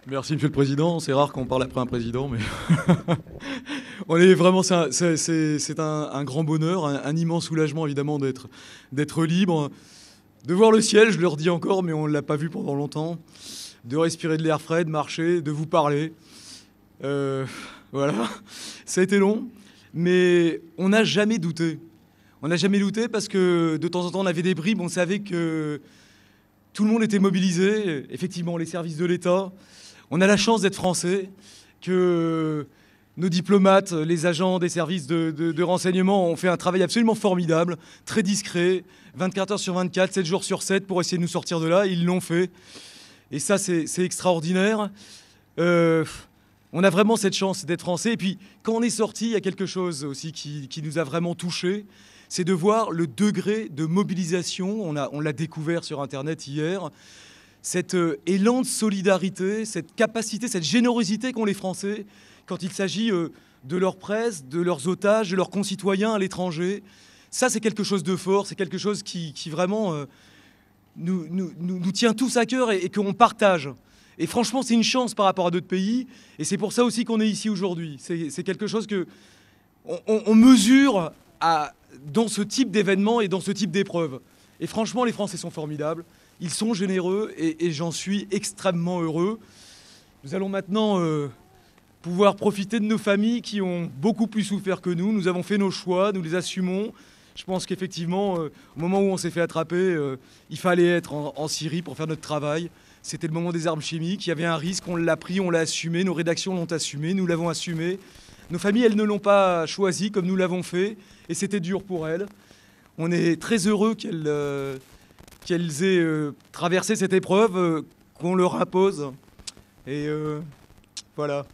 Merci, Monsieur le Président. C'est rare qu'on parle après un président, mais on est vraiment, c'est un grand bonheur, un immense soulagement évidemment d'être libre, de voir le ciel, je le redis encore, mais on ne l'a pas vu pendant longtemps, de respirer de l'air frais, de marcher, de vous parler. Voilà, ça a été long, mais on n'a jamais douté. On n'a jamais douté parce que de temps en temps on avait des bribes, on savait que tout le monde était mobilisé, effectivement les services de l'État. On a la chance d'être français, que nos diplomates, les agents des services de renseignement ont fait un travail absolument formidable, très discret, 24 heures sur 24, 7 jours sur 7 pour essayer de nous sortir de là. Ils l'ont fait. Et ça, c'est extraordinaire. On a vraiment cette chance d'être français. Et puis, quand on est sorti, il y a quelque chose aussi qui nous a vraiment touchés. C'est de voir le degré de mobilisation. On l'a découvert sur Internet hier. Cet élan de solidarité, cette capacité, cette générosité qu'ont les Français quand il s'agit de leur presse, de leurs otages, de leurs concitoyens à l'étranger. Ça, c'est quelque chose de fort. C'est quelque chose qui vraiment nous tient tous à cœur et qu'on partage. Et franchement, c'est une chance par rapport à d'autres pays. Et c'est pour ça aussi qu'on est ici aujourd'hui. C'est quelque chose que on mesure dans ce type d'événement et dans ce type d'épreuve. Et franchement, les Français sont formidables. Ils sont généreux et j'en suis extrêmement heureux. Nous allons maintenant pouvoir profiter de nos familles qui ont beaucoup plus souffert que nous. Nous avons fait nos choix, nous les assumons. Je pense qu'effectivement, au moment où on s'est fait attraper, il fallait être en Syrie pour faire notre travail. C'était le moment des armes chimiques. Il y avait un risque, on l'a pris, on l'a assumé. Nos rédactions l'ont assumé, nous l'avons assumé. Nos familles, elles ne l'ont pas choisi comme nous l'avons fait. Et c'était dur pour elles. On est très heureux qu'elles aient traversé cette épreuve, qu'on leur impose. Et voilà.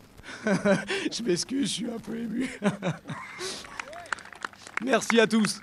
Je m'excuse, je suis un peu ému. Merci à tous.